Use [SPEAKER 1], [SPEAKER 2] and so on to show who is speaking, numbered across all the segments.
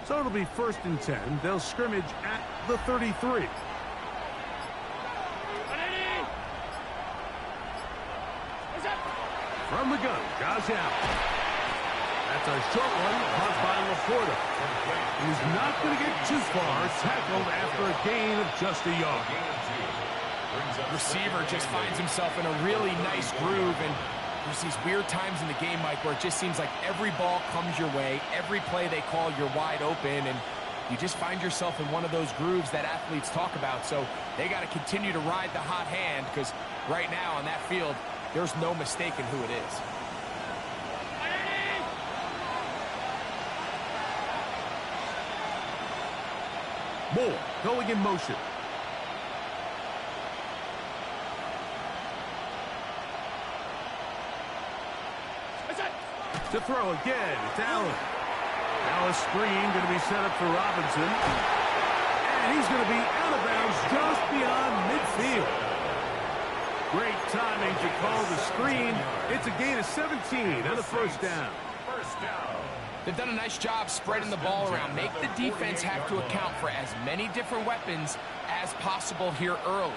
[SPEAKER 1] So it'll be 1st and 10. They'll scrimmage at the 33. From the gun, Josh Allen. That's a short one, caught by Laporta. He's not going to get too far, tackled after a gain of just a yard.
[SPEAKER 2] Receiver just finds himself in a really nice groove, and there's these weird times in the game, Mike, where it just seems like every ball comes your way, every play they call, you're wide open, and you just find yourself in one of those grooves that athletes talk about. So they got to continue to ride the hot hand, because right now on that field, there's no mistaking who it is.
[SPEAKER 1] Moore going in motion. To throw again, it's Allen. Now a screen going to be set up for Robinson. And he's going to be out of bounds just beyond midfield. Great timing to call the screen. It's a gain of 17 and a 1st down.
[SPEAKER 2] They've done a nice job spreading the ball around. Make the defense have to account for as many different weapons as possible here early.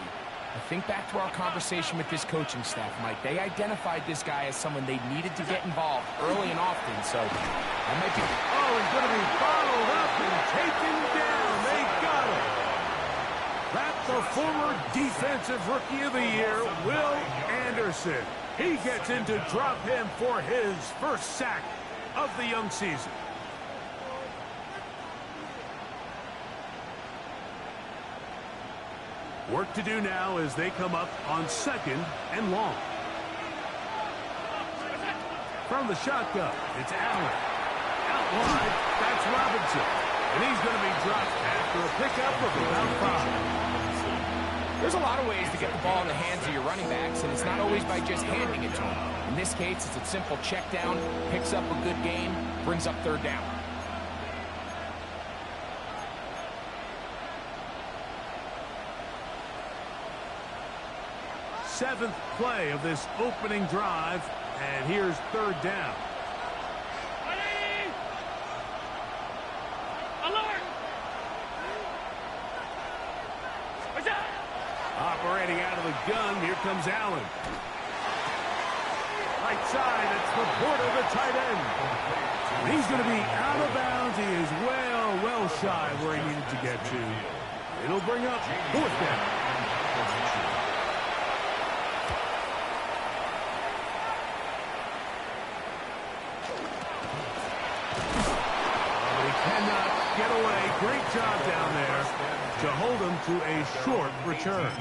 [SPEAKER 2] I think back to our conversation with this coaching staff, Mike. They identified this guy as someone they needed to get involved early and often, so that might be...
[SPEAKER 1] Oh, he's going to be bottled up and taken down. They got him. That's the former Defensive Rookie of the Year, Will Anderson. He gets in to drop him for his 1st sack of the young season. Work to do now as they come up on 2nd and long. From the shotgun, it's Allen. Out wide, that's Robinson. And he's going to be dropped after a pickup of about 5.
[SPEAKER 2] There's a lot of ways to get the ball in the hands of your running backs, and it's not always by just handing it to them. In this case, it's a simple check down, picks up a good gain, brings up 3rd down.
[SPEAKER 1] Seventh play of this opening drive, and here's 3rd down. Operating out of the gun, here comes Allen. Right side, it's Laporta, the tight end. He's going to be out of bounds. He is well shy where he needed to get to. It'll bring up 4th down. Get away. Great job down there to hold him to a short return.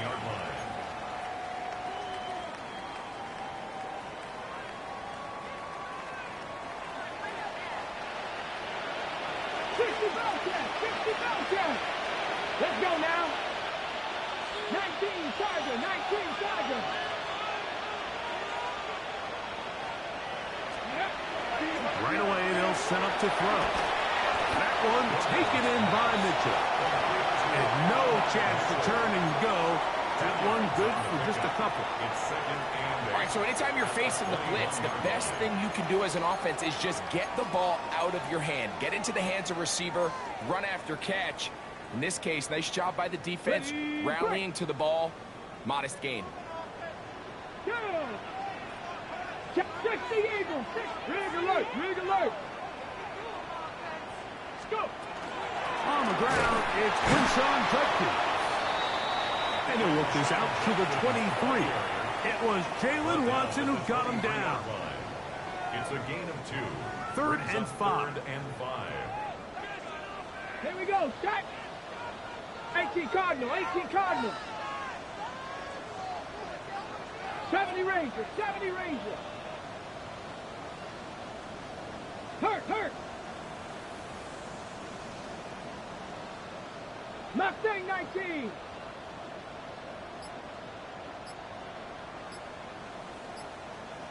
[SPEAKER 3] Let's go now. 19 Charger, 19 Charger.
[SPEAKER 1] Right away, they'll set up to throw. That one taken in by Mitchell. And no chance to turn and go. That one good for just a couple.
[SPEAKER 2] All right, so anytime you're facing the blitz, the best thing you can do as an offense is just get the ball out of your hand. Get into the hands of receiver, run after catch. In this case, nice job by the defense, rallying to the ball. Modest gain.
[SPEAKER 3] Check the Eagle. Rig alert, rig alert. Let's go.
[SPEAKER 1] On the ground, it's Quinshon Judkins. And he'll work this out to the 23. It was Jalen Watson who got him down.
[SPEAKER 4] It's a gain of 2.
[SPEAKER 1] 3rd and 5.
[SPEAKER 3] Here we go, check. 18 Cardinal, 18 Cardinal. 70 Ranger, 70 Ranger. Hurt. Mustang 19.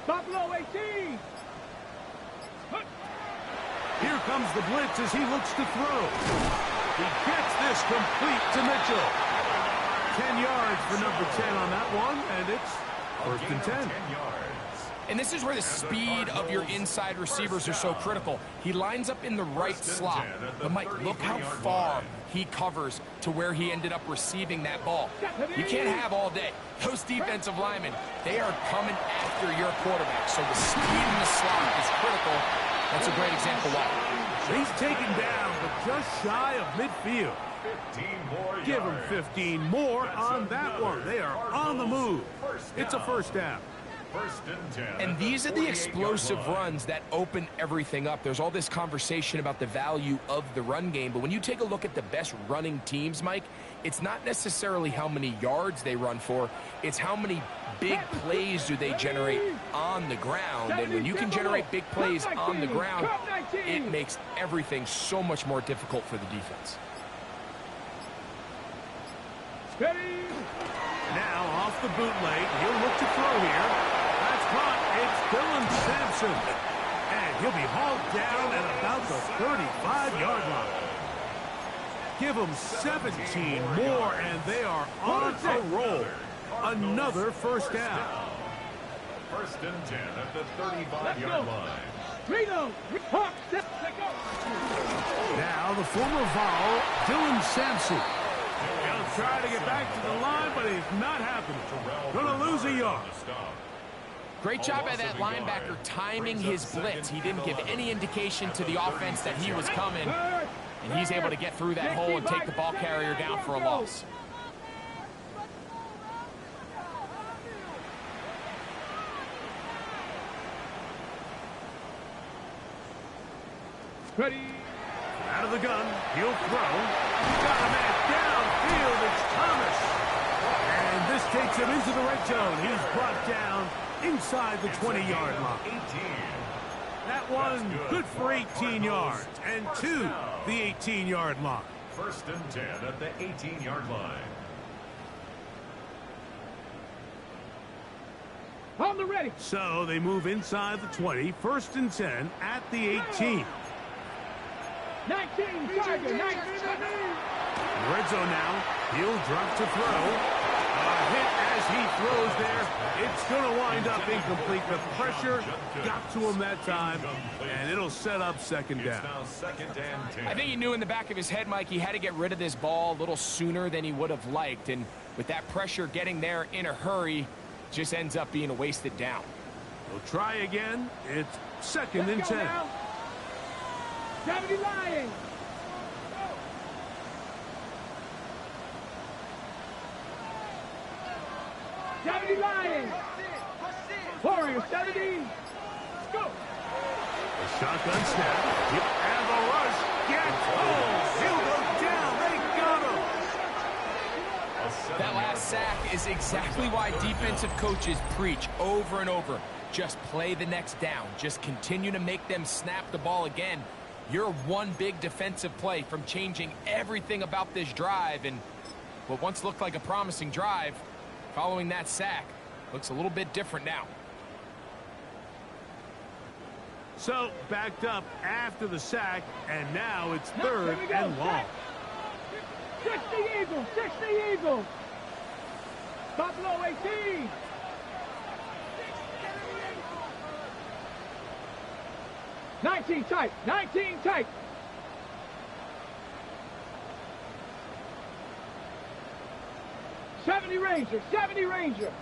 [SPEAKER 3] Buffalo 18. Hurt.
[SPEAKER 1] Here comes the blitz as he looks to throw. He gets this complete to Mitchell. 10 yards for number 10 on that one, and it's 1st and 10.
[SPEAKER 2] And this is where the speed of your inside receivers are so critical. He lines up in the right slot. But, Mike, look how far he covers to where he ended up receiving that ball. You can't have all day. Those defensive linemen, they are coming after your quarterback. So the speed in the slot is critical. That's a great example why.
[SPEAKER 1] He's taken down, but just shy of midfield. Give him 15 more on that one. They are on the move. It's a first down.
[SPEAKER 2] And these are the explosive runs that open everything up. There's all this conversation about the value of the run game, but when you take a look at the best running teams, Mike, it's not necessarily how many yards they run for, it's how many big plays do they generate on the ground. And when you can generate big plays on the ground, it makes everything so much more difficult for the defense.
[SPEAKER 1] Now off the bootleg, he'll look to throw here. That's caught. It's Dylan Sampson. And he'll be hauled down at about the 35-yard line. Give them 17 more, and they are on a roll. Another first down.
[SPEAKER 4] First and 10 at the 35-yard line.
[SPEAKER 1] Now the former Vol, Dylan Sampson. He'll try to get back to the line, but he's not happening. Going to lose a yard.
[SPEAKER 2] Great job by that linebacker timing his blitz. He didn't give any indication to the offense that he was coming. And he's able to get through that hole and take the ball carrier down for a loss.
[SPEAKER 3] Ready.
[SPEAKER 1] Out of the gun, he'll throw. He's got a man downfield. It's Thomas. And this takes him into the red zone. He's brought down inside the 20-yard line. That one good for 18 yards and to the 18-yard line.
[SPEAKER 4] First and 10 at the 18-yard line.
[SPEAKER 3] On the ready.
[SPEAKER 1] So they move inside the 20. First and 10 at the 18.
[SPEAKER 3] 19, Tiger, 19.
[SPEAKER 1] Red zone now. He'll drop to throw. A hit as he throws there. It's going to wind up incomplete. The pressure got to him that time, and it'll set up second down.
[SPEAKER 2] I think he knew in the back of his head, Mike, he had to get rid of this ball a little sooner than he would have liked. And with that pressure getting there in a hurry, just ends up being a wasted down.
[SPEAKER 1] We'll try again. It's second and 10.
[SPEAKER 3] Gravity lying. Gravity lying. Warrior 70. Let's go.
[SPEAKER 1] The shotgun snap. And the rush gets home. He'll go down. They got him.
[SPEAKER 2] That last sack is exactly why defensive coaches preach over and over. Just play the next down. Just continue to make them snap the ball again. You're one big defensive play from changing everything about this drive, and what once looked like a promising drive, following that sack, looks a little bit different now.
[SPEAKER 1] So backed up after the sack, and now it's third and long.
[SPEAKER 3] 60 Eagles, 60 Eagles. Buffalo 18. Nineteen tight, 19 tight. '70 Ranger, 70 Ranger.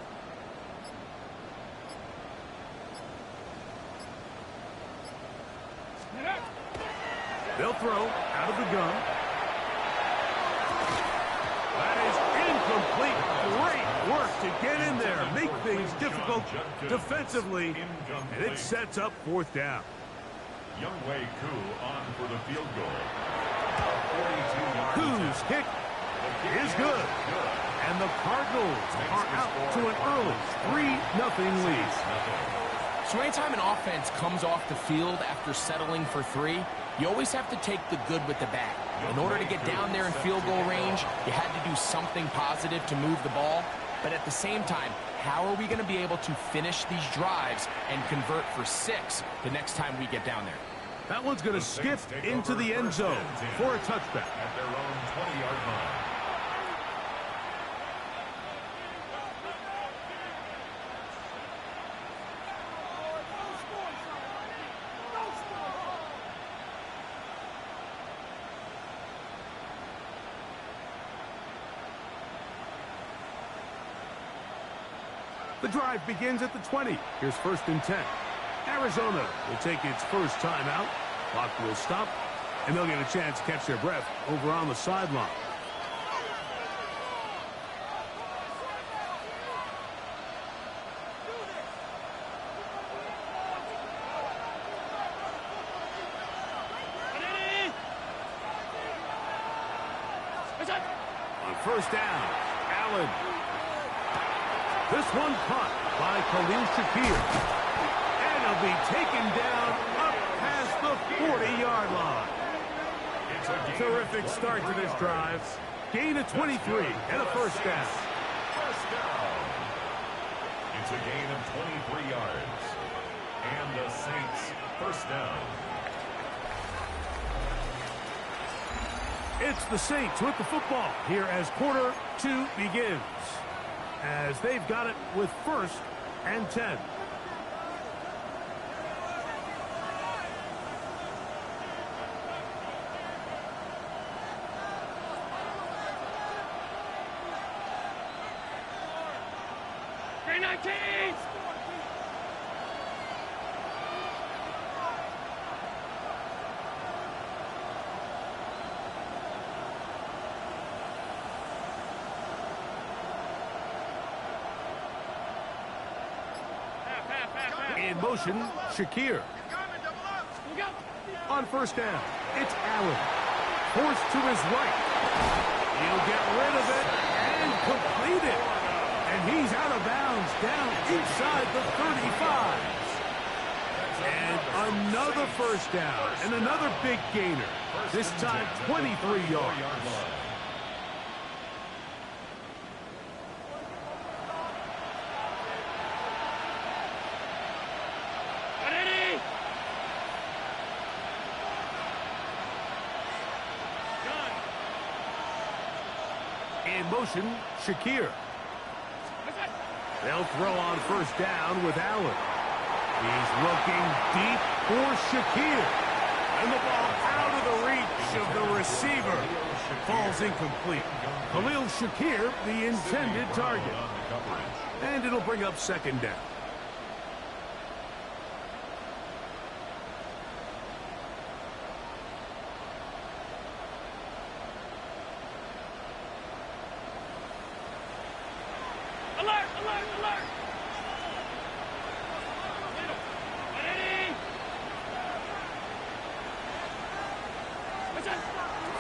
[SPEAKER 1] They'll throw out of the gun. That is incomplete. Great work to get in there, make things difficult defensively, and it sets up fourth down.
[SPEAKER 4] Youngwei Koo on for the field goal.
[SPEAKER 1] Koo's kick is good. And the Cardinals are out to an early 3-0 lead.
[SPEAKER 2] So anytime an offense comes off the field after settling for 3, you always have to take the good with the bad. In order to get down there in field goal range, you had to do something positive to move the ball. But at the same time, how are we going to be able to finish these drives and convert for 6 the next time we get down there?
[SPEAKER 1] That one's going to skip into the end zone for a touchback.
[SPEAKER 4] At their own 20-yard line.
[SPEAKER 1] The drive begins at the 20. Here's 1st and 10. Arizona will take its first timeout. Clock will stop, and they'll get a chance to catch their breath over on the sideline. On 1st down, Allen. This one caught by Khalil Shakir. And he'll be taken down up past the 40-yard line. Terrific start to this drive. Gain of 23 and a 1st down.
[SPEAKER 4] First down. It's a gain of 23 yards. And the Saints 1st down.
[SPEAKER 1] It's the Saints with the football here as quarter 2 begins. As they've got it with 1st and 10. In motion, Shakir. On 1st down, it's Allen. Forced to his right. He'll get rid of it and complete it. And he's out of bounds down inside the 35. And another 1st down and another big gainer. This time 23 yards. In motion, Shakir. They'll throw on 1st down with Allen. He's looking deep for Shakir. And the ball out of the reach of the receiver. Falls incomplete. Khalil Shakir, the intended target. And it'll bring up 2nd down.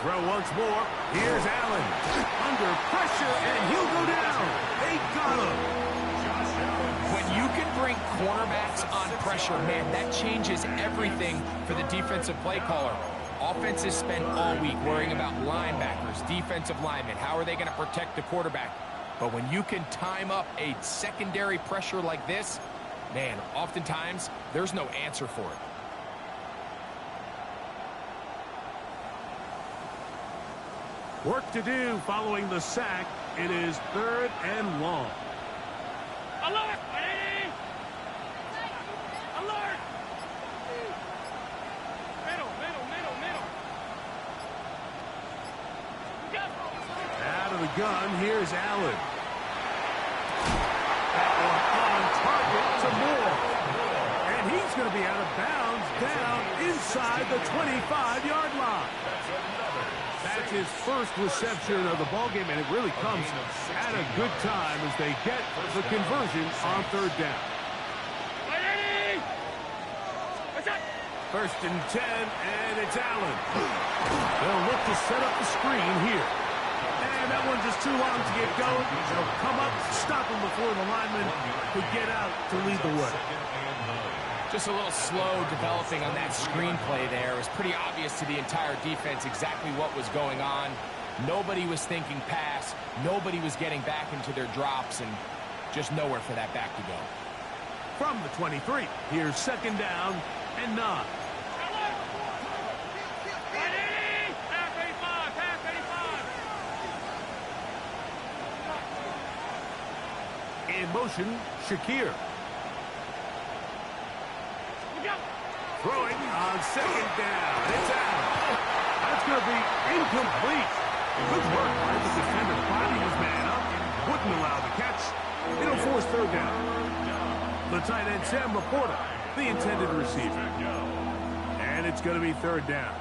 [SPEAKER 1] Throw once more. Here's Allen. Under pressure, and he'll go down. They got him.
[SPEAKER 2] When you can bring cornerbacks on pressure, man, that changes everything for the defensive play caller. Offenses spend all week worrying about linebackers, defensive linemen. How are they going to protect the quarterback? But when you can time up a secondary pressure like this, man, oftentimes there's no answer for it.
[SPEAKER 1] Work to do following the sack. It is 3rd and long.
[SPEAKER 3] Alert! Alert! Middle.
[SPEAKER 1] Out of the gun, here's Allen. That one on target to Moore. And he's going to be out of bounds down inside the 25-yard line. That's his first reception of the ballgame, and it really comes at a good time as they get the conversion on 3rd down. 1st and 10, and it's Allen. They'll look to set up the screen here. And that one's just too long to get going. They'll come up, stop him before the lineman could get out to lead the way.
[SPEAKER 2] Just a little slow developing on that screenplay there. It was pretty obvious to the entire defense exactly what was going on. Nobody was thinking pass. Nobody was getting back into their drops, and just nowhere for that back to go.
[SPEAKER 1] From the 23, here's 2nd down and 9. In motion, Shakir. Throwing on 2nd down. It's out. That's going to be incomplete. Good work by the defender. Body his man up. Wouldn't allow the catch. It'll force third down. The tight end, Sam Laporta, the intended receiver. And it's going to be third down.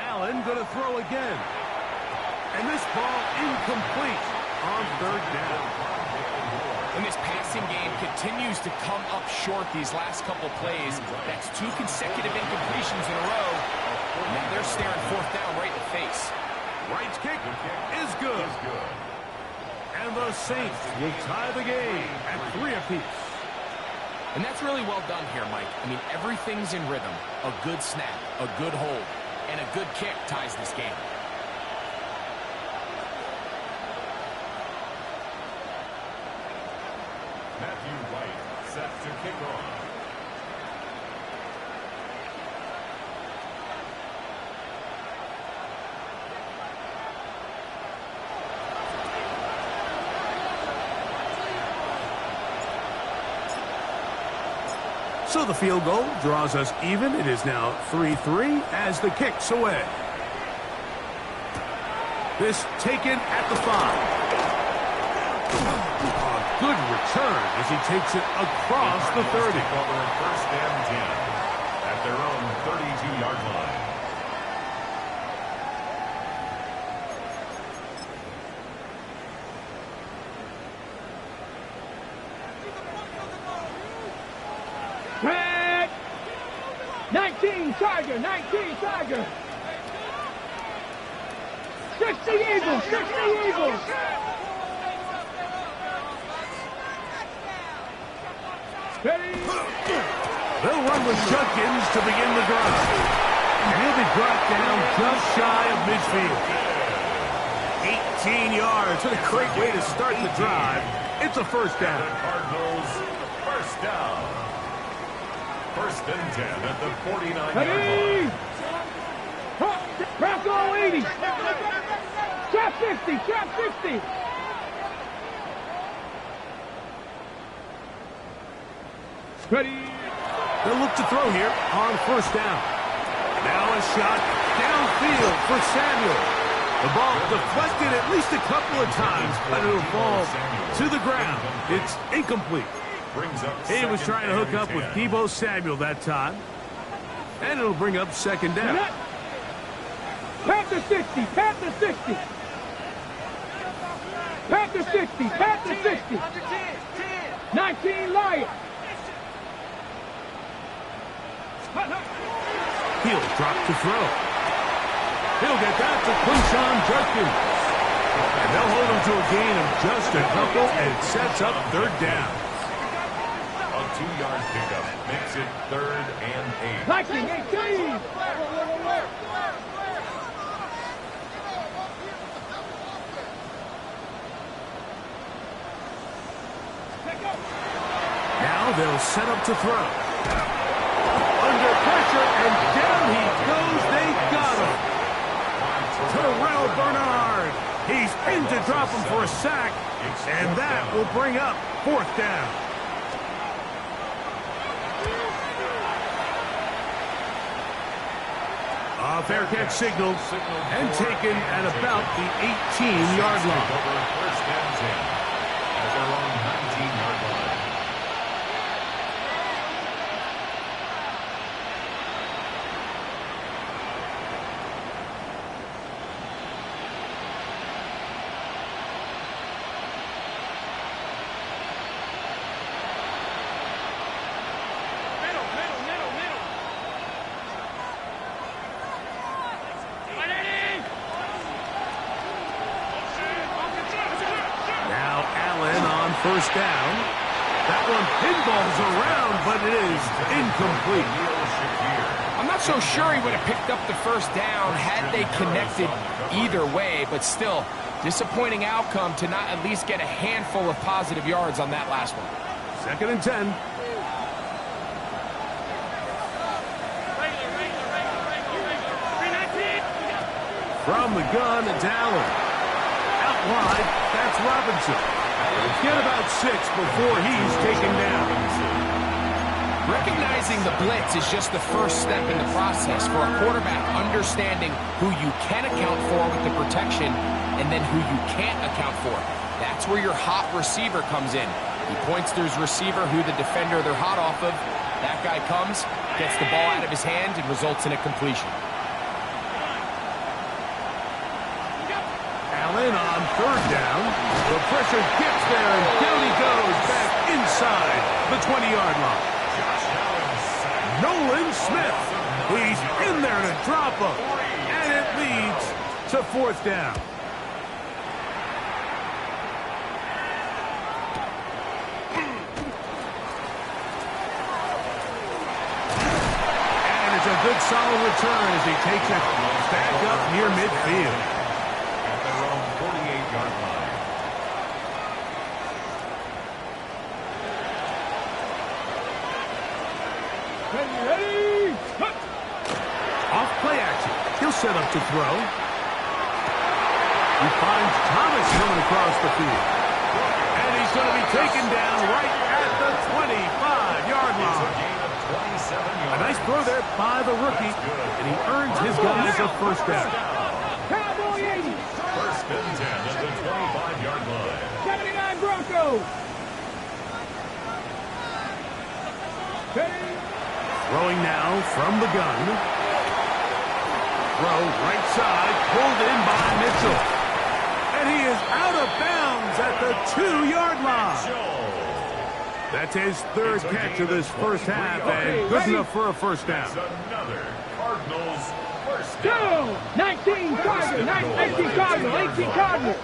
[SPEAKER 1] Allen going to throw again. And this ball incomplete on third down.
[SPEAKER 2] And this passing game continues to come up short these last couple plays. That's 2 consecutive incompletions in a row. Now they're staring fourth down right in the face.
[SPEAKER 1] Wright's kick is good. And the Saints will tie the game at 3 apiece.
[SPEAKER 2] And that's really well done here, Mike. I mean, everything's in rhythm. A good snap, a good hold, and a good kick ties this game.
[SPEAKER 4] Matthew Wright set to kick off.
[SPEAKER 1] So the field goal draws us even. It is now 3-3 as the kick's away. This taken at the 5. A good return as he takes it across the 30.
[SPEAKER 4] First and 10 at their own 32-yard line.
[SPEAKER 3] Red! 19 Tiger, 19 Tiger. 60 Eagles, 60 Eagles. Ready?
[SPEAKER 1] They'll run with Judkins to begin the drive. And he'll be brought down just shy of midfield. 18 yards. What a great way to start the drive. It's a first down.
[SPEAKER 4] The Cardinals, first down. First and 10 at the 49-yard
[SPEAKER 3] Ready?
[SPEAKER 4] line.
[SPEAKER 3] Bronco 80. Trap 50, trap 50. Ready?
[SPEAKER 1] They'll look to throw here on first down. Now a shot downfield for Samuel. The ball deflected at least a couple of times, but it'll fall to the ground. It's incomplete. He was trying to hook up with Deebo Samuel that time. And it'll bring up second down.
[SPEAKER 3] Panther 60, Panther 60. Panther 60, Panther 60. 19 Lions.
[SPEAKER 1] He'll drop to throw. He'll get that to Quinshon Judkins. And they'll hold him to a gain of just a couple, and it sets up third down.
[SPEAKER 4] A 2-yard pickup makes it 3rd and 8.
[SPEAKER 3] Viking 18.
[SPEAKER 1] Now they'll set up to throw. Under pressure, and down he goes. They got him. Terrell Bernard. He's in to drop him for a sack, and that will bring up fourth down. A fair catch signaled and taken at about the 18-yard line.
[SPEAKER 4] First and 10 at their own 19-yard line.
[SPEAKER 1] First down. That one pinballs around, but it is incomplete.
[SPEAKER 2] I'm not so sure he would have picked up the first down had they connected either way, but still, Disappointing outcome to not at least get a handful of positive yards on that last one.
[SPEAKER 1] 2nd and 10. From the gun, it's Allen. Out wide, that's Robinson. Get about 6 before he's taken down.
[SPEAKER 2] Recognizing the blitz is just the first step in the process for a quarterback understanding who you can account for with the protection and then who you can't account for. That's where your hot receiver comes in. He points to his receiver who the defender they're hot off of. That guy comes, gets the ball out of his hand, and results in a completion.
[SPEAKER 1] Allen on 3rd down. The pressure gets there, and down he goes back inside the 20-yard line. Nolan Smith. He's in there to drop him, and it leads to 4th down. And it's a good solid return as he takes it back up near midfield.
[SPEAKER 4] At their own 48-yard line.
[SPEAKER 3] Ready?
[SPEAKER 1] Off play action. He'll set up to throw. He finds Thomas coming across the field. And he's going to be taken down right at the 25-yard line. A nice throw there by the rookie. And he earns his guys a 1st down.
[SPEAKER 3] Cowboy 80.
[SPEAKER 4] 1st and 10 at the 25-yard line.
[SPEAKER 3] 79 Broncos. Ready?
[SPEAKER 1] Throwing now from the gun. Throw right side, pulled in by Mitchell. And he is out of bounds at the 2-yard line. That's his 3rd catch of this 1st half, and good enough for a 1st down.
[SPEAKER 4] Another Cardinals 1st down.
[SPEAKER 3] 19 Cardinals. 18 Cardinals. 18 Cardinals.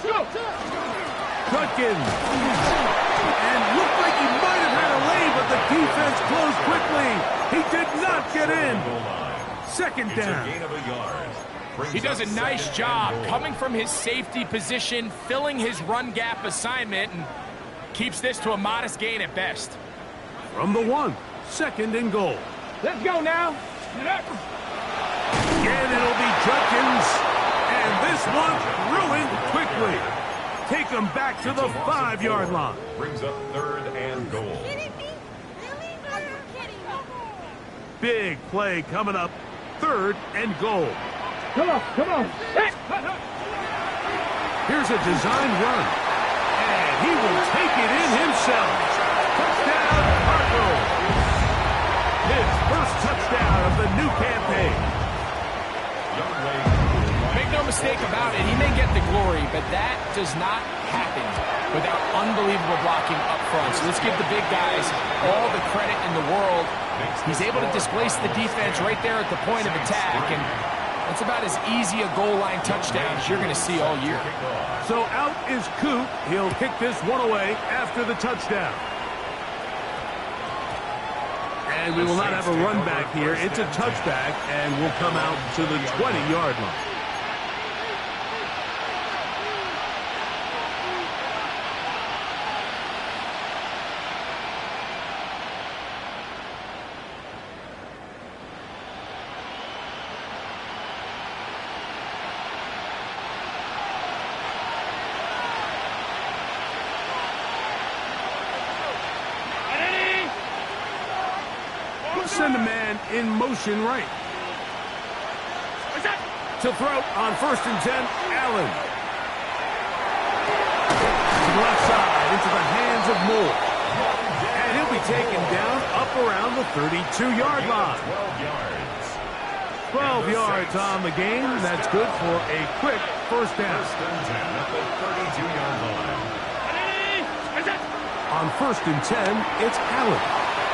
[SPEAKER 3] Go.
[SPEAKER 1] Judkins. And looked like he might have had a lay, but the defense closed quickly. He did not get in. 2nd down.
[SPEAKER 4] Gain of a yard.
[SPEAKER 2] He does a nice job coming from his safety position, filling his run gap assignment, and keeps this to a modest gain at best.
[SPEAKER 1] From the 1, 2nd and goal.
[SPEAKER 3] Let's go now.
[SPEAKER 1] Again, it'll be Judkins. And this one ruined quickly. Take him back to the 5-yard line.
[SPEAKER 4] Brings up 3rd and goal.
[SPEAKER 1] Big play coming up. 3rd and goal.
[SPEAKER 3] Come on, come on.
[SPEAKER 1] Here's a design run. And he will take it in himself. Touchdown, Cardinals. His 1st touchdown of the new campaign.
[SPEAKER 2] Make no mistake about it, he may get the glory, but that does not happen without unbelievable blocking up front. So let's give the big guys all the credit in the world. He's able to displace the defense right there at the point of attack, and that's about as easy a goal line touchdown as you're going to see all year.
[SPEAKER 1] So out is Coop. He'll kick this one away after the touchdown. And we will not have a run back here. It's a touchback, and will come out to the 20-yard line. Send a man in motion right. To throw on 1st and 10, Allen. To the left side, into the hands of Moore. And he'll be taken down up around the 32-yard line. 12 yards on the game. That's good for a quick 1st down.
[SPEAKER 4] 1st and 10 at the 32-yard line.
[SPEAKER 1] On 1st and 10, it's Allen.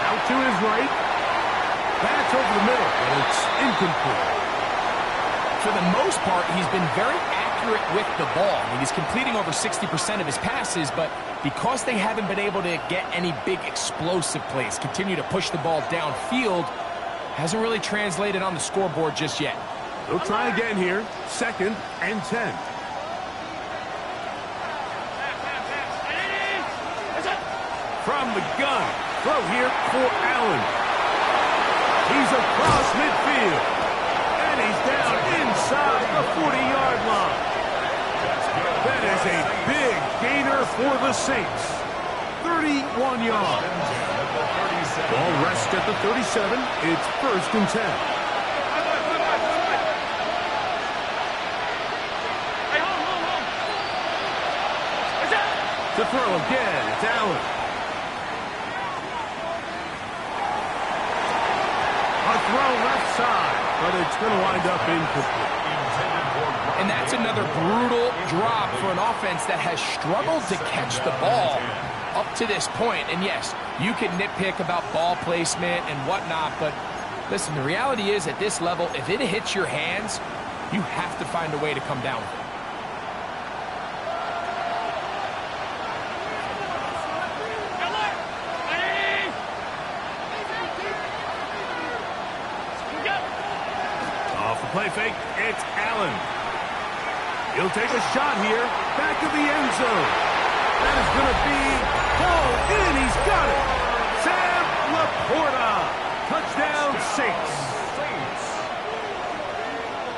[SPEAKER 1] Out to his right. Pass over the middle, and it's incomplete.
[SPEAKER 2] For the most part, he's been very accurate with the ball. I mean, he's completing over 60% of his passes, but because they haven't been able to get any big explosive plays, continue to push the ball downfield, hasn't really translated on the scoreboard just yet.
[SPEAKER 1] They'll try again here. 2nd and 10. from the gun. Throw here for Allen. He's across midfield. And he's down inside the 40-yard line. That is a big gainer for the Saints. 31 yards. Ball rests at the 37. It's 1st and 10. To throw again, it's Allen. A throw left side, but it's going to wind up incomplete.
[SPEAKER 2] And that's another brutal drop for an offense that has struggled to catch the ball up to this point. And yes, you can nitpick about ball placement and whatnot, but listen, the reality is at this level, if it hits your hands, you have to find a way to come down with it.
[SPEAKER 1] Play fake, it's Allen. He'll take a shot here, back of the end zone. That is going to be pulled in, he's got it. Sam Laporta, touchdown Saints.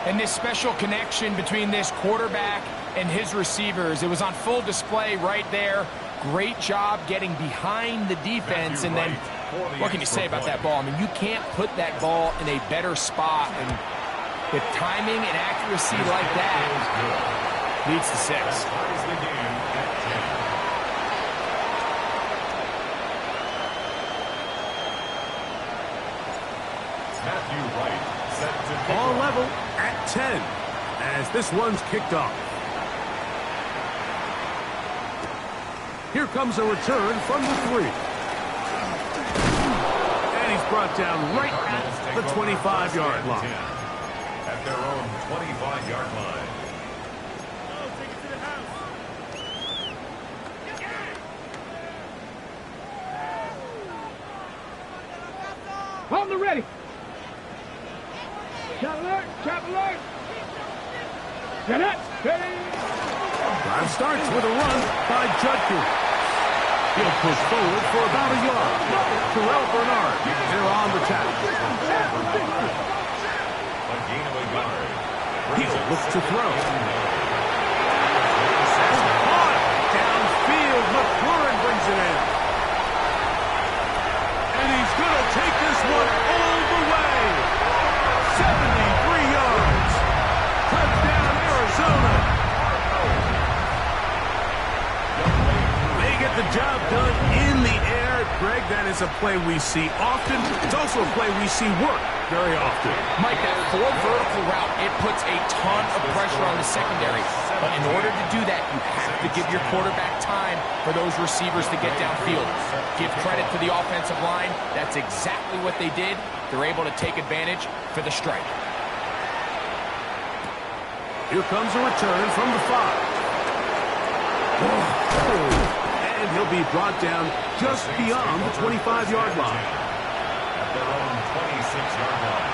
[SPEAKER 2] And this special connection between this quarterback and his receivers, it was on full display right there. Great job getting behind the defense, and then what can you say about that ball? I mean, you can't put that ball in a better spot, and with timing and accuracy like that, leads to 6.
[SPEAKER 1] Ball level at 10 as this one's kicked off. Here comes a return from the 3. And he's brought down right at the 25-yard line.
[SPEAKER 4] At their own 25-yard line.
[SPEAKER 3] Take it to the house. On the ready. Trap alert, trap alert. Get it, ready.
[SPEAKER 1] Drive starts with a run by Judkins. He'll push forward for about a yard. Terrell Bernard, they're on the tackle. He'll look to throw. Caught downfield. McLaurin brings it in. And he's going to take this one all the way. 73 yards. Touchdown, Arizona. They get the job done in the air. Greg, that is a play we see often. It's also a play we see work very often.
[SPEAKER 2] Mike, that 4 vertical route, it puts a ton of pressure on the secondary. But in order to do that, you have to give your quarterback time for those receivers to get downfield. Give credit to the offensive line. That's exactly what they did. They're able to take advantage for the strike.
[SPEAKER 1] Here comes a return from the 5. And he'll be brought down just beyond the 25-yard line.
[SPEAKER 4] At their own 26-yard line.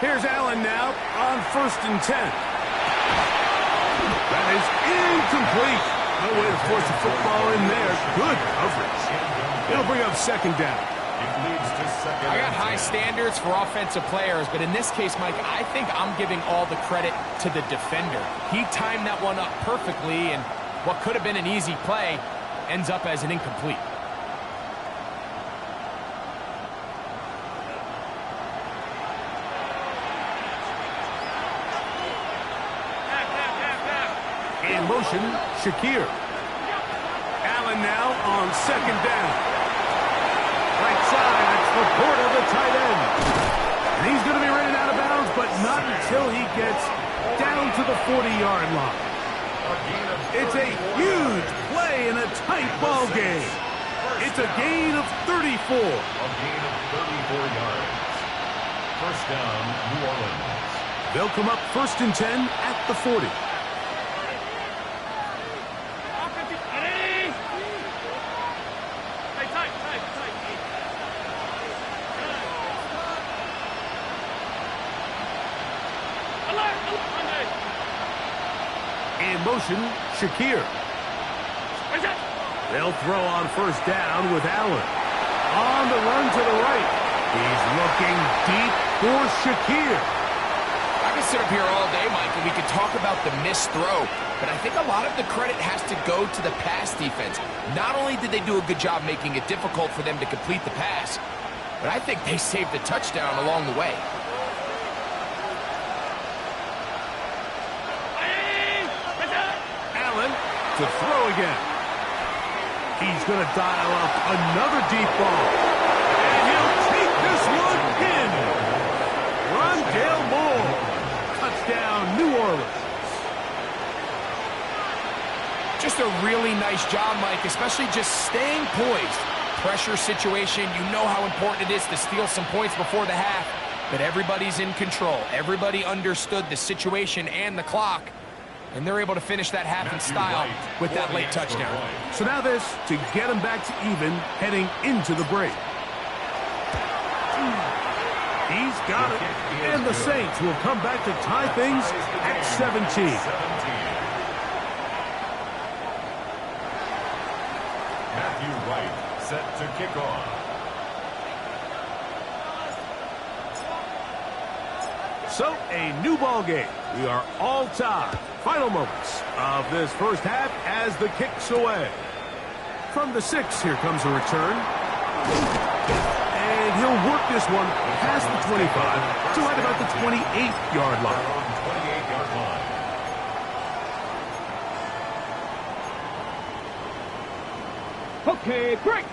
[SPEAKER 1] Here's Allen now on 1st and 10. That is incomplete. No way to force the football in there. Good coverage. It'll bring up 2nd down.
[SPEAKER 2] I got high standards for offensive players, but in this case, Mike, I think I'm giving all the credit to the defender. He timed that one up perfectly, and what could have been an easy play ends up as an incomplete.
[SPEAKER 1] In motion, Shakir. Allen now on 2nd down. Right side, it's Laporta, the tight end. And he's going to be running out of bounds, but not until he gets down to the 40-yard line. It's a huge play in a tight ball game. It's a gain of 34.
[SPEAKER 4] A gain of 34 yards. First down, New Orleans.
[SPEAKER 1] They'll come up 1st and 10 at the 40. In motion, Shakir. They'll throw on 1st down with Allen. On the run to the right. He's looking deep for Shakir.
[SPEAKER 2] I could sit up here all day, Mike, and we could talk about the missed throw, but I think a lot of the credit has to go to the pass defense. Not only did they do a good job making it difficult for them to complete the pass, but I think they saved the touchdown along the way.
[SPEAKER 1] Allen to throw again. He's going to dial up another deep ball. And he'll take this one in. Rondale Moore. Touchdown, New Orleans.
[SPEAKER 2] Just a really nice job, Mike, especially just staying poised. Pressure situation, you know how important it is to steal some points before the half, but everybody's in control. Everybody understood the situation and the clock, and they're able to finish that half in style with that late touchdown.
[SPEAKER 1] So now this to get them back to even heading into the break. He's got it. And the Saints will come back to tie things at 17.
[SPEAKER 4] Matthew Wright set to kick off.
[SPEAKER 1] So a new ball game. We are all tied. Final moments of this first half as the kick's away. From the 6, here comes a return. And he'll work this one past the 25 to right about the 28-yard line.
[SPEAKER 4] 28-yard line.
[SPEAKER 3] Okay, break.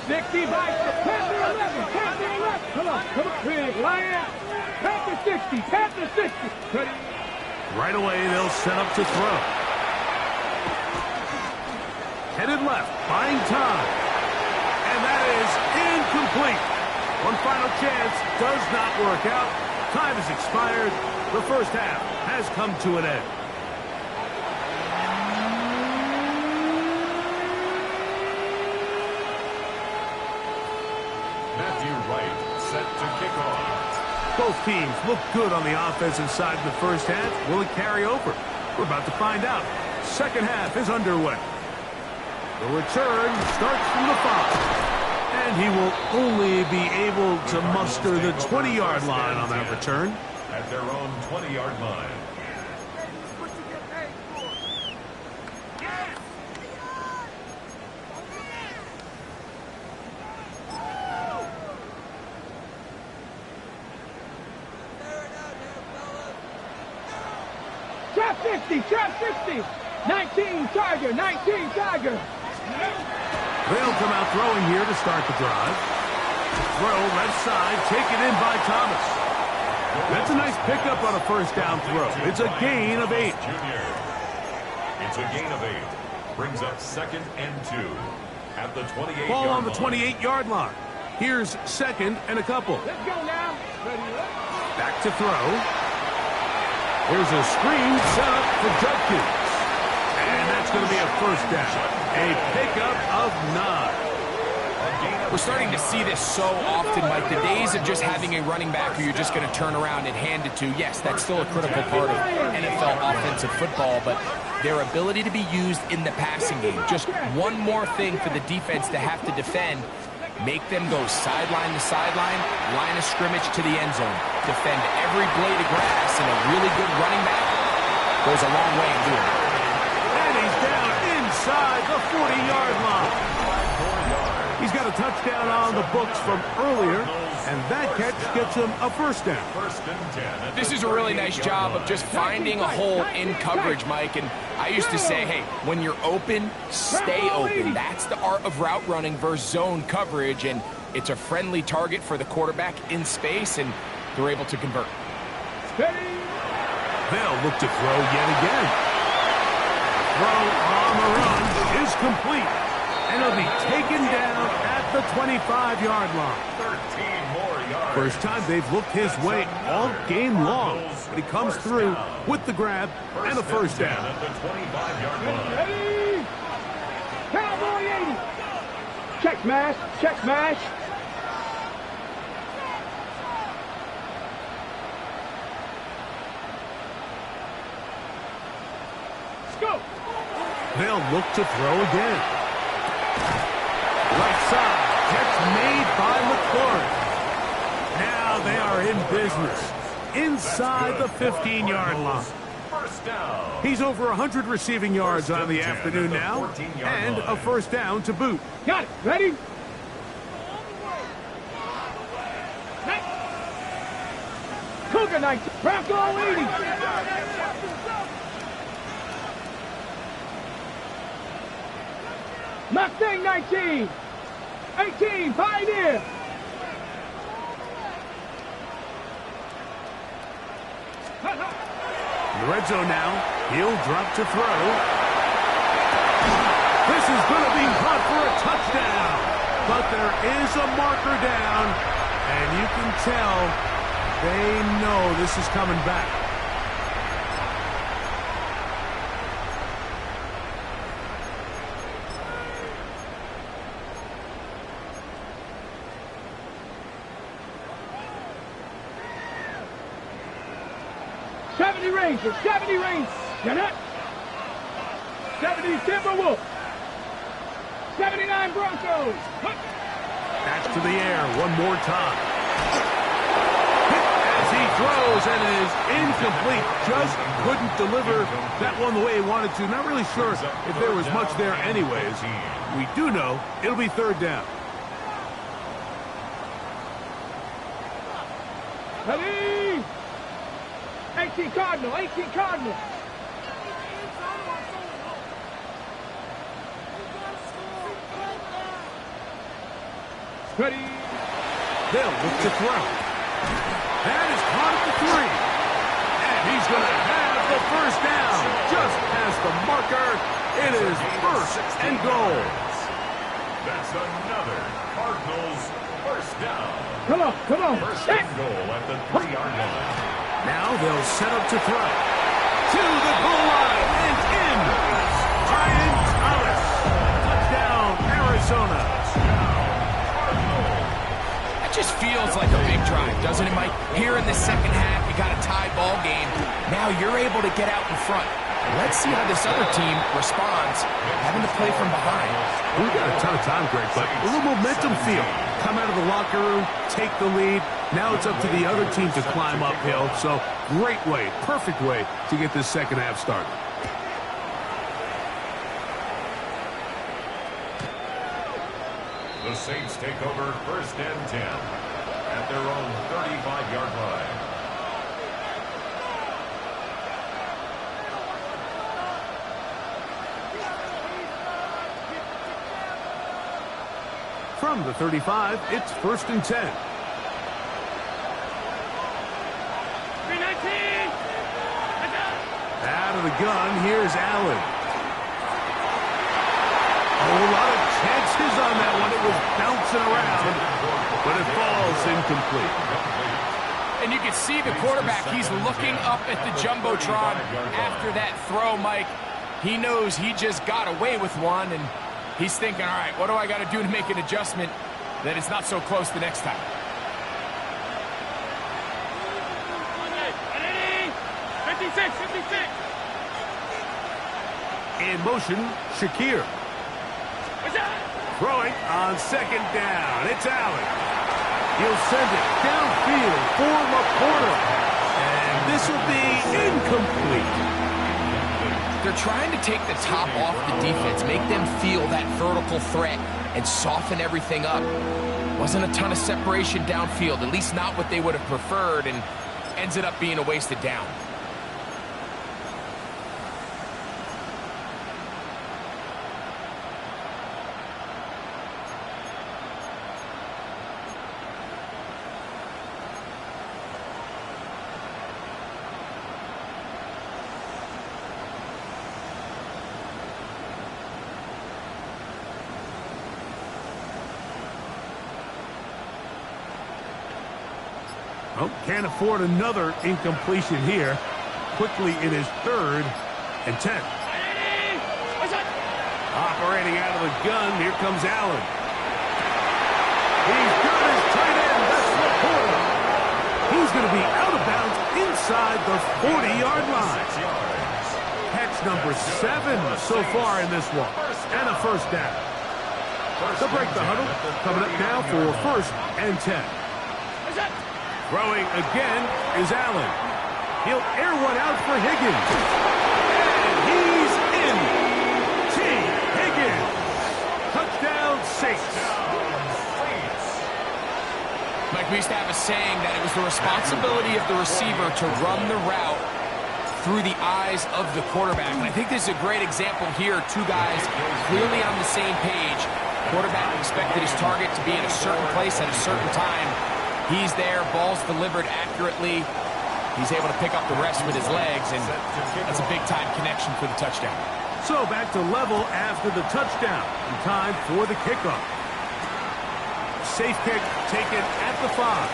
[SPEAKER 3] 60 bites, Panther 11, Panther 11. Come on, big Lion. Panther 60, Panther 60. Ready.
[SPEAKER 1] Right away, they'll set up to throw. Headed left, buying time. And that is incomplete. One final chance does not work out. Time has expired. The first half has come to an end.
[SPEAKER 4] Matthew Wright set to kick off.
[SPEAKER 1] Both teams look good on the offensive side of the first half. Will it carry over? We're about to find out. Second half is underway. The return starts from the 5. And he will only be able to muster the 20-yard line on that return.
[SPEAKER 4] At their own 20-yard line.
[SPEAKER 3] Trap 60, trap 60. 19 Tiger, 19 Tiger.
[SPEAKER 1] They'll come out throwing here to start the drive. Throw left side, taken in by Thomas. That's a nice pickup on a first down throw. It's a gain of 8.
[SPEAKER 4] It's a gain of 8. Brings up 2nd and 2 at the 28-yard line.
[SPEAKER 1] Ball on the 28-yard line. Here's 2nd and a couple.
[SPEAKER 3] Let's go now. Ready,
[SPEAKER 1] Back to throw. Here's a screen set up for Judkins. And that's going to be a first down. A pickup of 9.
[SPEAKER 2] We're starting to see this so often, Mike. The days of just having a running back who you're just going to turn around and hand it to, yes, that's still a critical part of NFL offensive football, but their ability to be used in the passing game, just one more thing for the defense to have to defend, make them go sideline to sideline, line of scrimmage to the end zone, defend every blade of grass, and a really good running back goes a long way in doing it.
[SPEAKER 1] And he's down inside the 40-yard line. He's got a touchdown on the books from earlier, and that catch gets him a first down.
[SPEAKER 2] This is a really nice job of just finding a hole in coverage, Mike. And I used to say, hey, when you're open, stay open. That's the art of route running versus zone coverage, and it's a friendly target for the quarterback in space, and they're able to convert.
[SPEAKER 1] They'll look to throw yet again. throw on the run is complete. And he'll be taken down at the 25-yard line.
[SPEAKER 4] 13 more yards.
[SPEAKER 1] First time they've looked his way all game long. But he comes through with the grab and a first down.
[SPEAKER 4] At the 25-yard line.
[SPEAKER 3] Ready? Cowboy 80. Check smash. Check smash. Let's go.
[SPEAKER 1] They'll look to throw again. Right side. Catch made by McLaurin. Now they are in business. Inside the 15-yard line.
[SPEAKER 4] First down.
[SPEAKER 1] He's over 100 receiving yards on the afternoon now. And a first down to boot.
[SPEAKER 3] Got it. Ready? Cougar 19. Bronco 80. Mustang 19. 18. Pioneer.
[SPEAKER 1] In the red zone now. He'll drop to throw. This is going to be caught for a touchdown. But there is a marker down. And you can tell they know this is coming back.
[SPEAKER 3] Rangers, 70 Rangers. Get it? 70 Timberwolves. 79 Broncos.
[SPEAKER 1] That's to the air one more time. As he throws and it is incomplete. Just couldn't deliver that one the way he wanted to. Not really sure if there was much there anyways. We do know it'll be third down.
[SPEAKER 3] Ready? 18 Cardinal, 18 Cardinal. Ready?
[SPEAKER 1] They'll look to throw. That is caught at the 3. And he's going to have the first down. Just as the marker, it is first and goal.
[SPEAKER 4] That's another Cardinals first down.
[SPEAKER 3] Come on, come on.
[SPEAKER 4] First and goal at the 3-yard line.
[SPEAKER 1] Now they'll set up to throw. To the goal line and in. Brian Thomas. Touchdown, Arizona.
[SPEAKER 2] It just feels like a big drive, doesn't it, Mike? Here in the second half, you got a tie ball game. Now you're able to get out in front. Let's see how this other team responds, having to play from behind.
[SPEAKER 1] We've got a ton of time, Greg, but a little momentum feel. Come out of the locker room, take the lead. Now it's up to the other team to climb uphill. So great way, perfect way to get this second half started.
[SPEAKER 4] The Saints take over first and 10 at their own 35-yard line.
[SPEAKER 1] From the 35, it's first and 10. Out of the gun, here's Allen. A lot of chances on that one. It was bouncing around, but it falls incomplete.
[SPEAKER 2] And you can see the quarterback, he's looking up at the Jumbotron after that throw, Mike. He knows he just got away with one, and he's thinking, all right, what do I got to do to make an adjustment that it's not so close the next time?
[SPEAKER 1] In motion, Shakir. Throwing on second down. It's Allen. He'll send it downfield for Laporta. And this will be incomplete.
[SPEAKER 2] They're trying to take the top off the defense, make them feel that vertical threat, and soften everything up. Wasn't a ton of separation downfield, at least not what they would have preferred, and ends it up being a wasted down.
[SPEAKER 1] Oh, can't afford another incompletion here. Quickly in his 3rd and 10. Operating out of the gun, here comes Allen. He's got his tight end, that's Laporta. He's going to be out of bounds inside the 40-yard line. Catch number 7 so far in this one, and a first down. They'll break the huddle, coming up now for 1st and 10. Throwing again is Allen. He'll air one out for Higgins. And he's in. T. Higgins. Touchdown, Saints.
[SPEAKER 2] Mike, we used to have a saying that it was the responsibility of the receiver to run the route through the eyes of the quarterback. And I think this is a great example here. 2 guys clearly on the same page. Quarterback expected his target to be in a certain place at a certain time. He's there, ball's delivered accurately. He's able to pick up the rest with his legs, and that's a big-time connection for the touchdown.
[SPEAKER 1] So back to level after the touchdown. And time for the kickoff. Safe kick taken at the 5.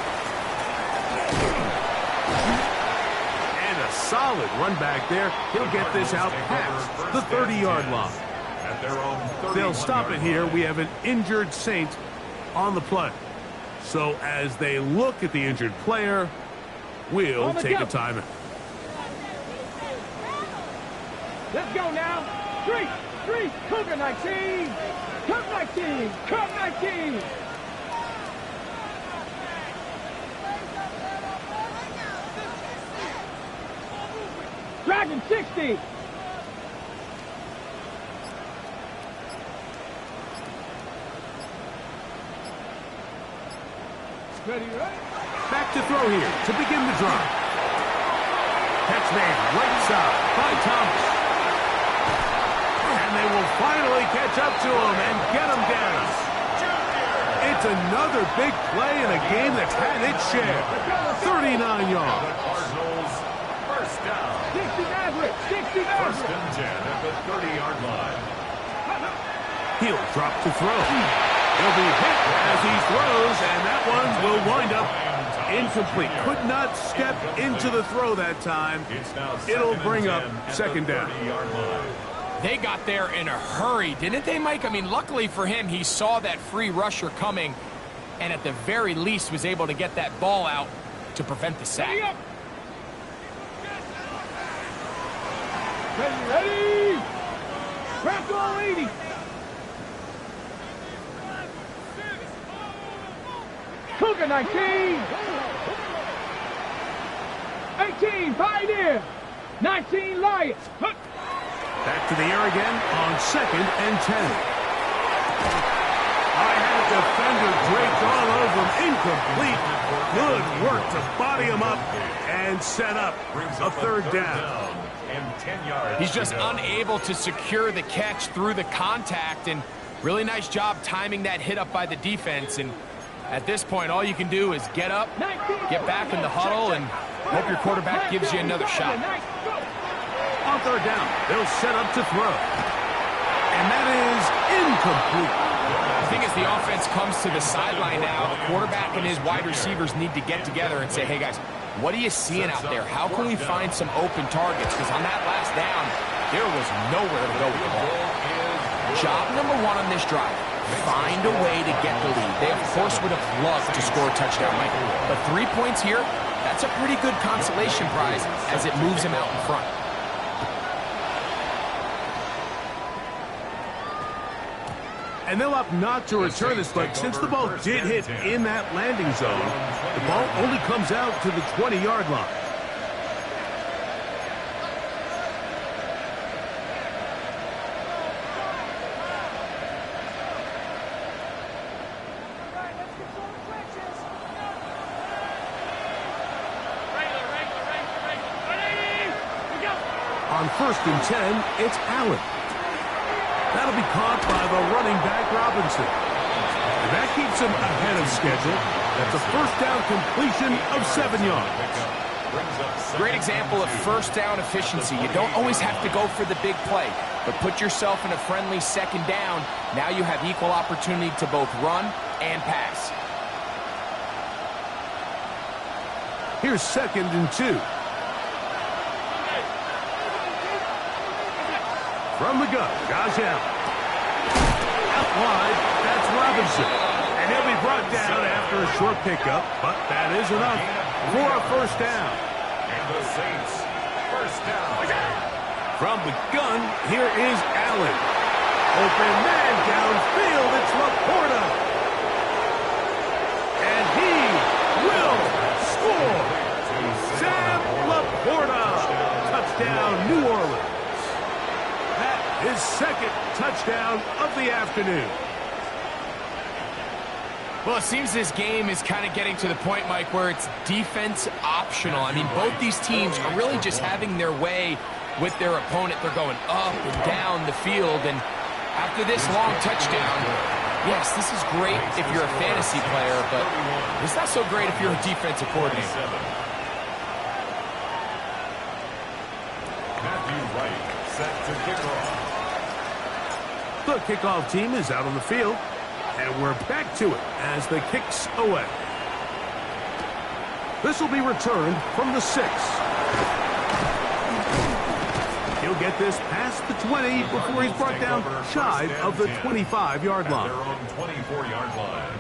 [SPEAKER 1] And a solid run back there. He'll get this out past the 30-yard line. They'll stop it here. We have an injured Saint on the play. So as they look at the injured player, we'll take a timeout.
[SPEAKER 3] Let's go now. 3, Cougar 19. Cougar 19. Cougar 19. Dragon 60. Ready, right?
[SPEAKER 1] Back to throw here to begin the drive. Catch made right side by Thomas. And they will finally catch up to him and get him down. It's another big play in a game that's had its share. 39 yards.
[SPEAKER 4] Cardinals, first down.
[SPEAKER 3] 60 average. 60 average.
[SPEAKER 4] First and 10 at the 30-yard line.
[SPEAKER 1] He'll drop to throw. He'll be hit as he throws, and that one will wind up incomplete. Could not step into the throw that time. It'll bring up 2nd down.
[SPEAKER 2] They got there in a hurry, didn't they, Mike? I mean, luckily for him, he saw that free rusher coming, and at the very least was able to get that ball out to prevent the sack.
[SPEAKER 3] Ready. Crack all 80. Cougar 19. 18, Pioneer. 19, Lions.
[SPEAKER 1] Back to the air again on 2nd and 10. I had a defender draped all over him. Incomplete. Good work to body him up and set up a 3rd down.
[SPEAKER 4] And 10 yards.
[SPEAKER 2] He's just unable to secure the catch through the contact, and really nice job timing that hit up by the defense. And at this point, all you can do is get up, get back in the huddle, and hope your quarterback gives you another shot.
[SPEAKER 1] On 3rd down, they'll set up to throw. And that is incomplete.
[SPEAKER 2] The thing is, the offense comes to the sideline now. The quarterback and his wide receivers need to get together and say, hey, guys, what are you seeing out there? How can we find some open targets? Because on that last down, there was nowhere to go with the ball. Job number 1 on this drive, find a way to get the lead. They, of course, would have loved to score a touchdown, Mike. But 3 points here, that's a pretty good consolation prize as it moves them out in front.
[SPEAKER 1] And they'll opt not to return this, but since the ball did hit in that landing zone, the ball only comes out to the 20-yard line. On 1st and 10, it's Allen. That'll be caught by the running back, Robinson. And that keeps him ahead of schedule. That's a 1st down completion of 7 yards.
[SPEAKER 2] Great example of 1st down efficiency. You don't always have to go for the big play, but put yourself in a friendly 2nd down. Now you have equal opportunity to both run and pass.
[SPEAKER 1] Here's 2nd and 2. From the gun, Josh Allen. Out wide, that's Robinson. And he'll be brought down after a short pickup, but that is enough for a first down.
[SPEAKER 4] And the Saints, first down.
[SPEAKER 1] From the gun, here is Allen. Open man downfield, it's Laporta. And he will score. Sam Laporta. Touchdown, New Orleans. That is 2nd touchdown of the afternoon.
[SPEAKER 2] Well, it seems this game is kind of getting to the point, Mike, where it's defense optional. I mean, both these teams are really just having their way with their opponent. They're going up and down the field, and after this long touchdown, yes, this is great if you're a fantasy player, but it's not so great if you're a defensive coordinator.
[SPEAKER 4] Matthew Wright set to kick off.
[SPEAKER 1] The kickoff team is out on the field, and we're back to it as the kick's away. This will be returned from the 6. He'll get this past the 20 before he's brought down shy of the 25-yard line.
[SPEAKER 4] Their own 24-yard line.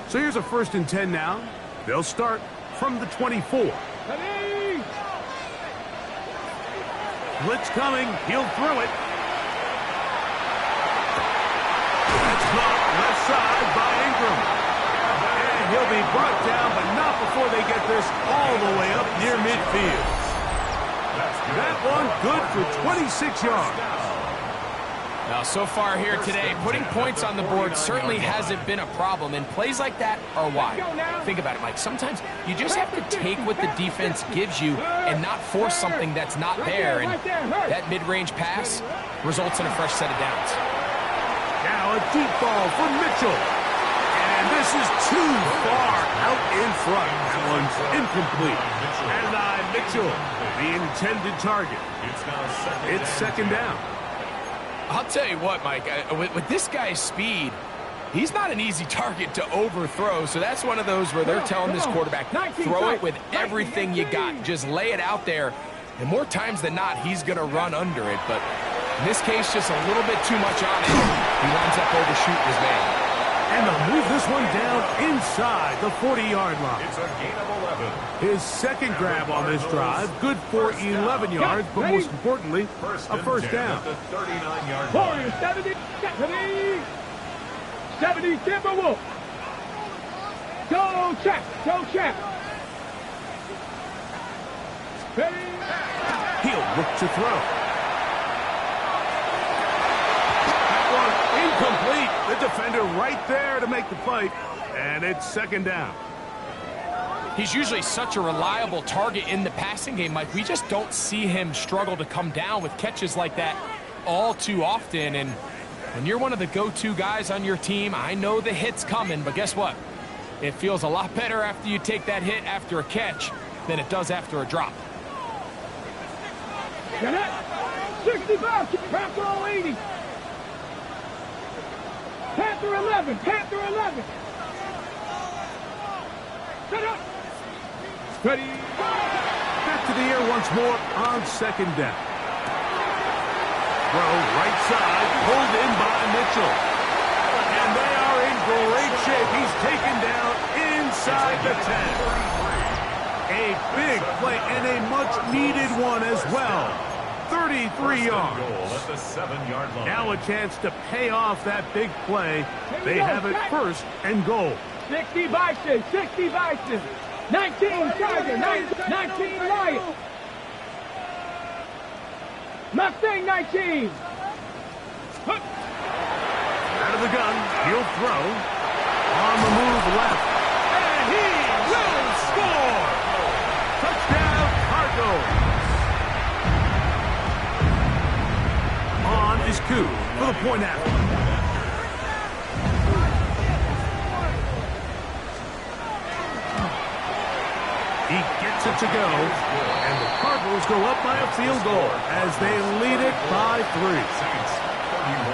[SPEAKER 1] So here's a 1st and 10 now. They'll start from the 24. Blitz coming. He'll throw it. That's caught left side by Ingram. And he'll be brought down, but not before they get this all the way up near midfield. That one good for 26 yards.
[SPEAKER 2] Now, so far here today, putting points on the board certainly hasn't been a problem, and plays like that are why. Think about it, Mike. Sometimes you just have to take what the defense gives you and not force something that's not there, and that mid-range pass results in a fresh set of downs.
[SPEAKER 1] Now a deep ball for Mitchell. And this is too far out in front. That one's incomplete. Adonai Mitchell, the intended target. It's 2nd down.
[SPEAKER 2] I'll tell you what, Mike, with this guy's speed, he's not an easy target to overthrow, so that's one of those where they're telling this quarterback, throw it with everything you got. Just lay it out there, and more times than not, he's going to run under it. But in this case, just a little bit too much on it. He winds up overshooting his man.
[SPEAKER 1] And they'll move this one down inside the 40-yard line.
[SPEAKER 4] It's a gain of 11.
[SPEAKER 1] His 2nd grab on this drive, good for 11 yards, but most importantly, a first down.
[SPEAKER 4] The 39-yard
[SPEAKER 3] Warriors,
[SPEAKER 4] line.
[SPEAKER 3] 70 Timberwolves. Go check, go check.
[SPEAKER 1] He'll look to throw. Incomplete. The defender right there to make the play. And it's 2nd down.
[SPEAKER 2] He's usually such a reliable target in the passing game, Mike. We just don't see him struggle to come down with catches like that all too often. And when you're one of the go-to guys on your team, I know the hit's coming, but guess what? It feels a lot better after you take that hit after a catch than it does after a drop.
[SPEAKER 3] 65, Panther 80. Panther 11, Panther 11. Set up. Ready.
[SPEAKER 1] Back to the air once more on 2nd down. Throw right side, pulled in by Mitchell. And they are in great shape. He's taken down inside the 10. A big play and a much-needed one as well. 33 yards.
[SPEAKER 4] At the 7-yard line.
[SPEAKER 1] Now a chance to pay off that big play. They have it 1st and goal.
[SPEAKER 3] 60 Bison, 60 Bison. 19 Tiger, 19 Lion. Mustang 19.
[SPEAKER 1] Out of the gun, he'll throw. On the move left. And he will score! Touchdown, Cardinals. On is Koo for the point after. He gets it to go, and the Cardinals go up by a field goal as they lead it by 3.
[SPEAKER 4] Saints 31.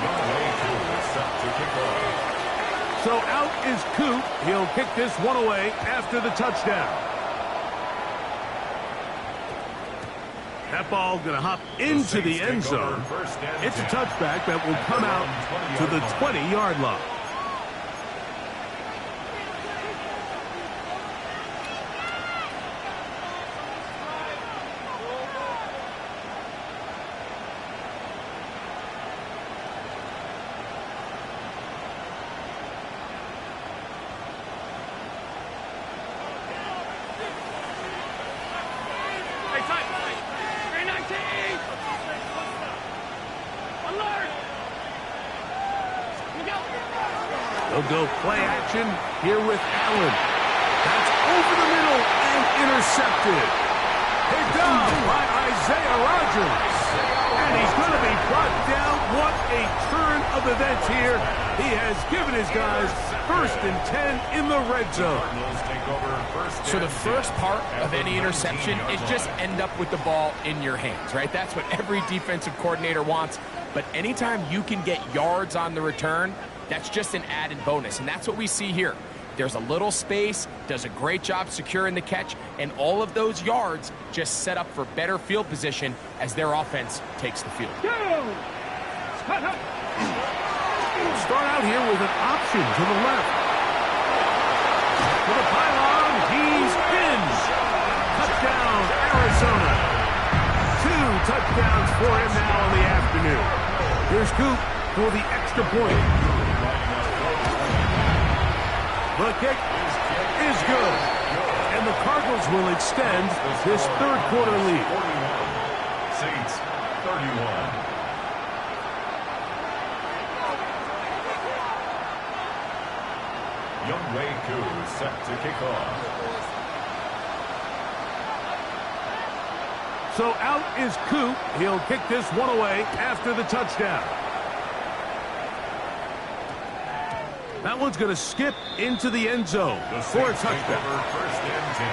[SPEAKER 4] Youngway Coop is set to kick off.
[SPEAKER 1] So out is Coop. He'll kick this one away after the touchdown. That ball going to hop into the end zone. It's a touchback that will come out to the 20-yard line. They'll go play action here with Allen. That's over the middle and intercepted. Picked up by Isaiah Rodgers. And he's going to be brought down. What a turn of events here. He has given his guys 1st and 10 in the red zone.
[SPEAKER 2] So the first part of any interception is just end up with the ball in your hands, right? That's what every defensive coordinator wants. But anytime you can get yards on the return, that's just an added bonus, and that's what we see here. There's a little space, does a great job securing the catch, and all of those yards just set up for better field position as their offense takes the field.
[SPEAKER 1] Start out here with an option to the left. To the pylon, he's in. Touchdown, Arizona. 2 touchdowns for him now in the afternoon. Here's Coop for the extra point. The kick is good. And the Cardinals will extend this 3rd quarter lead.
[SPEAKER 4] 41. Saints 31. Youngway Coop set to kick off.
[SPEAKER 1] So out is Coop. He'll kick this one away after the touchdown. That one's going to skip into the end zone for a touchdown.
[SPEAKER 4] 1st and 10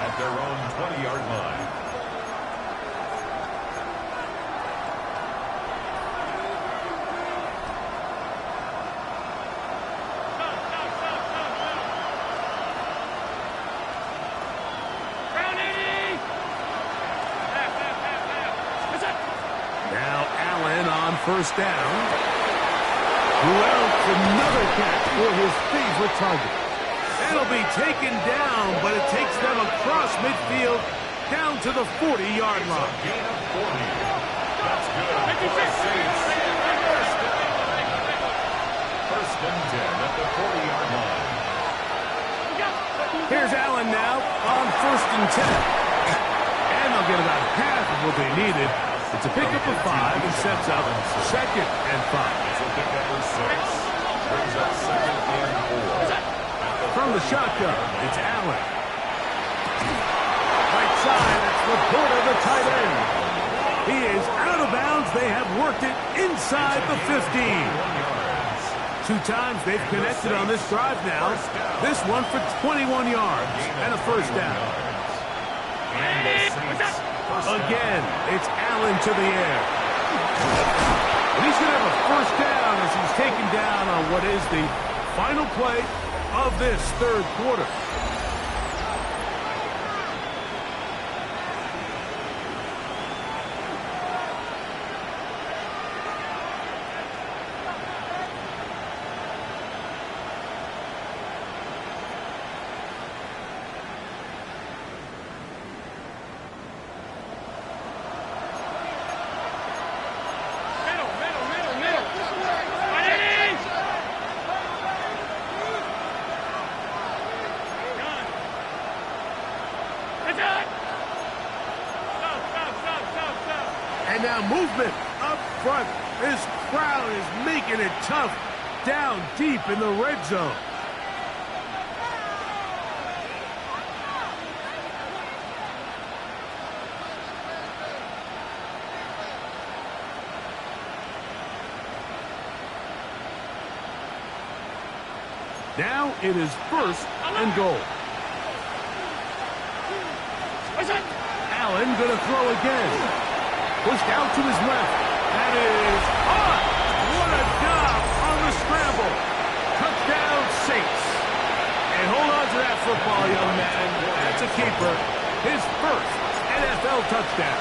[SPEAKER 4] at their own 20-yard line.
[SPEAKER 1] Now Allen on 1st down. Who else? Another catch for his favorite target. That'll be taken down, but it takes them across midfield down to the 40-yard line.
[SPEAKER 4] Gain of 40. That's good. 1st and 10 at the 40-yard line.
[SPEAKER 1] Here's Allen now on 1st and 10. And they'll get about half of what they needed. It's a pickup of 5 and sets up 2nd and 5.
[SPEAKER 4] So pickup of 6. Brings up 2nd and 4.
[SPEAKER 1] From the shotgun, it's Allen. Right side, it's Laporta, the tight end. He is out of bounds. They have worked it inside the 15. 2 times they've connected on this drive now. This one for 21 yards and a 1st down. Again, it's Allen to the air. And he's going to have a 1st down as he's taken down on what is the final play of this 3rd quarter. And now movement up front. This crowd is making it tough down deep in the red zone. Now it is 1st and goal. Allen going to throw again. Pushed out to his left. That is caught. What a job on the scramble. Touchdown, Saints. And hold on to that football, young man. That's a keeper. His first NFL touchdown.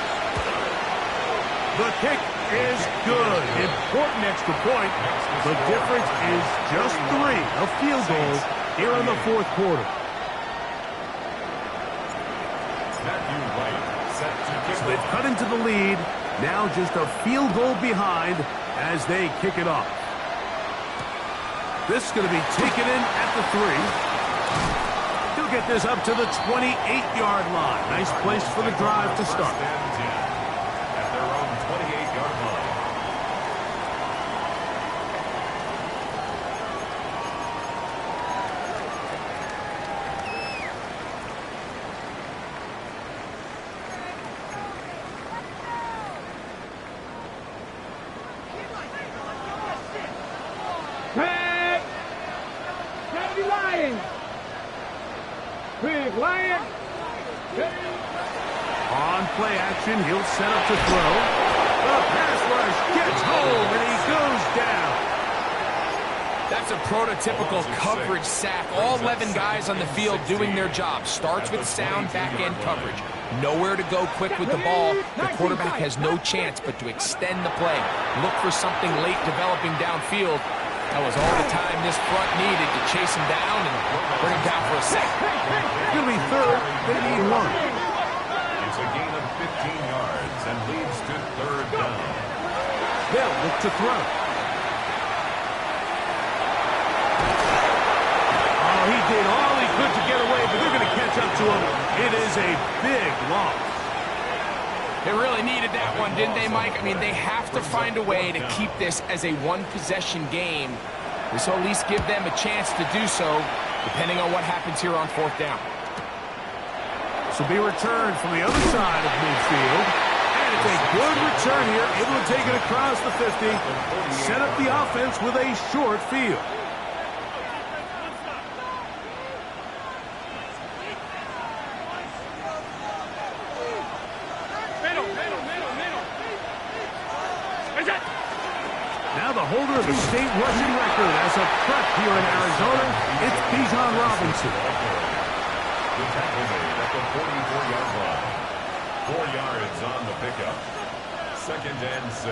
[SPEAKER 1] The kick is good. Important extra point. The difference is just 3. A field goal here in the fourth quarter. So they've cut into the lead. Now just a field goal behind as they kick it off. This is going to be taken in at the 3. He'll get this up to the 28-yard line. Nice place for the drive to start.
[SPEAKER 4] At their own 28-yard line.
[SPEAKER 3] Tag! Tag Lions! Big Lion!
[SPEAKER 1] On play action, he'll set up to throw. The pass rush gets home, and he goes down.
[SPEAKER 2] That's a prototypical coverage sack. All 11 guys on the field doing their job. Starts with sound back-end coverage. Nowhere to go quick with the ball. The quarterback has no chance but to extend the play. Look for something late developing downfield. That was all the time this front needed to chase him down and bring him down for a sack.
[SPEAKER 1] He'll be third. They need 1.
[SPEAKER 4] It's a gain of 15 yards and leads to third down.
[SPEAKER 1] They'll look to throw. Oh, he did all he could to get away, but they're going to catch up to him. It is a big loss.
[SPEAKER 2] They really needed that one, didn't they, Mike? I mean, they have to find a way to keep this as a one-possession game. This will at least give them a chance to do so, depending on what happens here on fourth down.
[SPEAKER 1] This will be returned from the other side of midfield. And it's a good return here, able to take it across the 50. Set up the offense with a short field. Now the holder of the state rushing record as a prep here in Arizona, it's Bijan Robinson.
[SPEAKER 4] The tackle made at the 44-yard line. 4 yards on the pickup. 2nd and 6.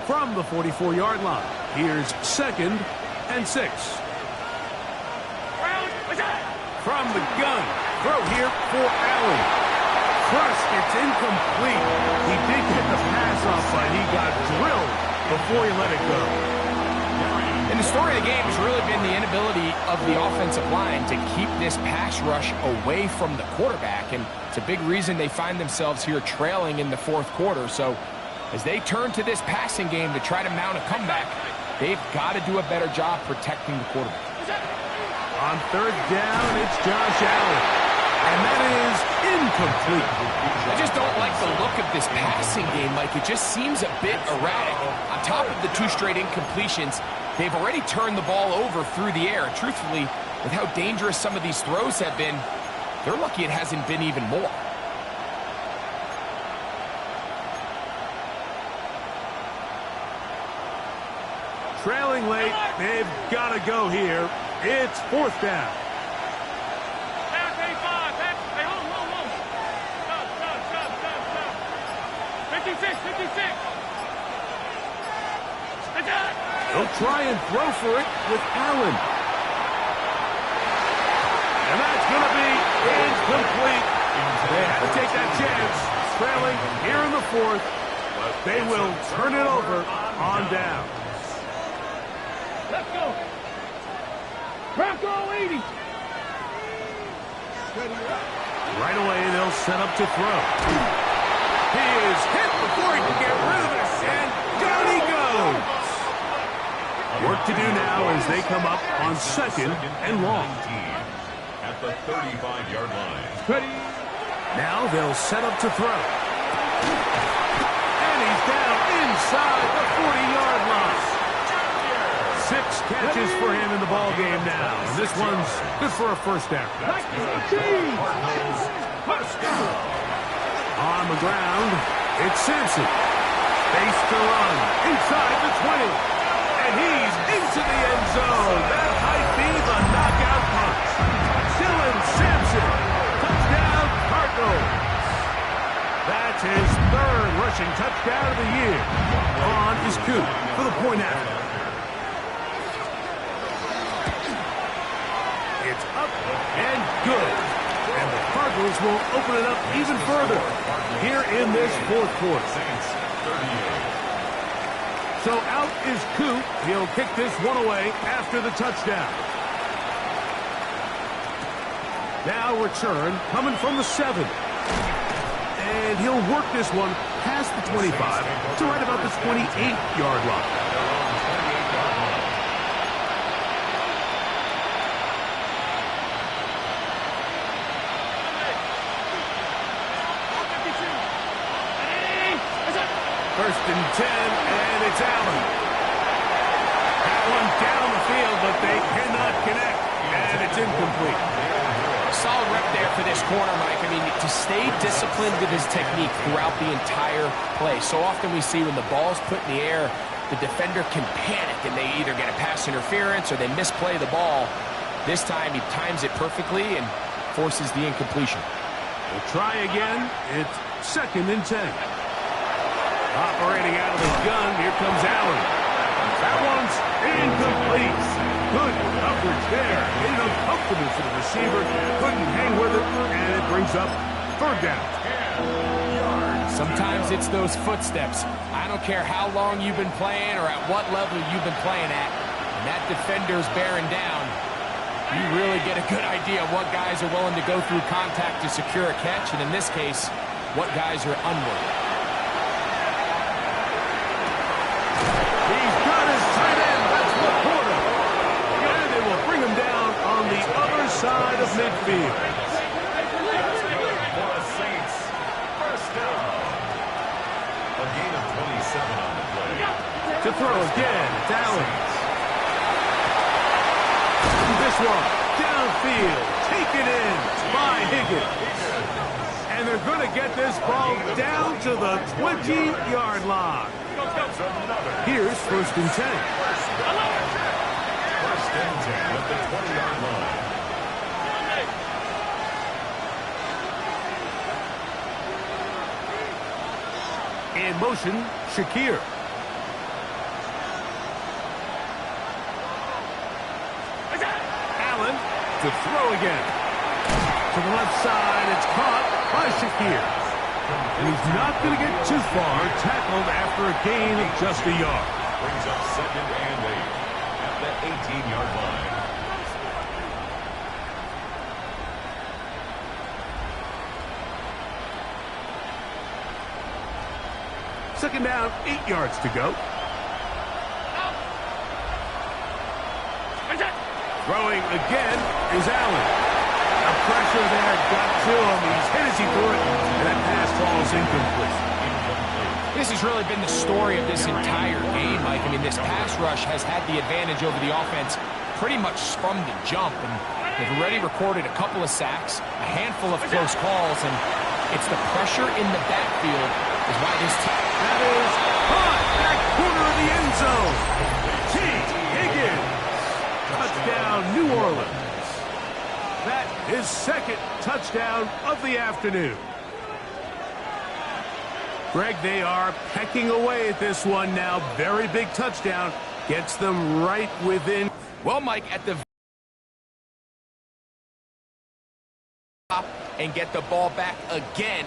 [SPEAKER 1] From the 44-yard line, here's 2nd and 6. From the gun, throw here for Allen. Crushed, it's incomplete. He did get the pass off, but he got drilled before he let it go.
[SPEAKER 2] And the story of the game has really been the inability of the offensive line to keep this pass rush away from the quarterback, and it's a big reason they find themselves here trailing in the fourth quarter. So as they turn to this passing game to try to mount a comeback, they've got to do a better job protecting the quarterback.
[SPEAKER 1] On third down, it's Josh Allen. And that is incomplete.
[SPEAKER 2] I just don't like the look of this passing game, Mike. It just seems a bit erratic. On top of the 2 straight incompletions, they've already turned the ball over through the air. And truthfully, with how dangerous some of these throws have been, they're lucky it hasn't been even more.
[SPEAKER 1] Trailing late, they've got to go here. It's 4th down.
[SPEAKER 3] 56.
[SPEAKER 1] He'll try and throw for it with Allen. And that's going to be incomplete. They had to take that chance. Trailing here in the 4th. They will turn it over on down.
[SPEAKER 3] Let's go. Bronco 80.
[SPEAKER 1] Right away, they'll set up to throw. He is hit before he can get rid of it, and down he goes. Work to do now as they come up on 2nd and long.
[SPEAKER 4] At the 35-yard line.
[SPEAKER 3] Ready.
[SPEAKER 1] Now they'll set up to throw. And he's down inside the 40-yard line. 6 catches for him in the ball game now. And this one's good for a first down. On the ground, it's Sampson. Face to run inside the 20. And he's into the end zone. That might be the knockout punch. Dylan Sampson. Touchdown, Cardinals. That's his 3rd rushing touchdown of the year. On is Coop for the point after. It's up and good. And the Cardinals will open it up even further here in this 4th quarter. So out is Coop. He'll kick this one away after the touchdown. Now return coming from the 7. And he'll work this one past the 25 to right about the 28-yard line. First and 10, and it's Allen. That one down the field, but they cannot connect, and it's incomplete.
[SPEAKER 2] Solid rep there for this corner, Mike. I mean, to stay disciplined with his technique throughout the entire play. So often we see when the ball's put in the air, the defender can panic, and they either get a pass interference or they misplay the ball. This time, he times it perfectly and forces the incompletion.
[SPEAKER 1] We'll try again. It's 2nd and 10. Operating out of the gun, here comes Allen. That one's incomplete. Good coverage there. Made it uncomfortable for the receiver. Couldn't hang with it, and it brings up 3rd down.
[SPEAKER 2] Sometimes it's those footsteps. I don't care how long you've been playing or at what level you've been playing at. When that defender's bearing down, you really get a good idea of what guys are willing to go through contact to secure a catch, and in this case, what guys are unwilling.
[SPEAKER 1] He's got his tight end. That's Laporta. And they will bring him down on the other side of midfield.
[SPEAKER 4] For the Saints, first down. A gain of 27 on the play.
[SPEAKER 1] To throw again, it's Allen. This one, downfield, taken in by Higgins. And they're going to get this ball down to the 20-yard line. Here's 1st and 10.
[SPEAKER 4] First and 10 at the 20-yard line.
[SPEAKER 1] In motion, Shakir. Allen to throw again. To the left side, it's caught by Shakir. And he's not going to get too far, tackled after a gain of just a yard.
[SPEAKER 4] Brings up 2nd and 8 at the 18-yard line.
[SPEAKER 1] Second down, 8 yards to go. Throwing again is Allen. The pressure there got to him. He's hit as he threw it, and that pass falls incomplete.
[SPEAKER 2] This has really been the story of this entire game, Mike. I mean, this pass rush has had the advantage over the offense pretty much from the jump, and they've already recorded a couple of sacks, a handful of close calls, and it's the pressure in the backfield is why this team...
[SPEAKER 1] That is caught back corner of the end zone. T. Higgins. Touchdown, New Orleans. That is 2nd touchdown of the afternoon. Greg, they are pecking away at this one now. Very big touchdown. Gets them right within.
[SPEAKER 2] Well, Mike, at the top and get the ball back again.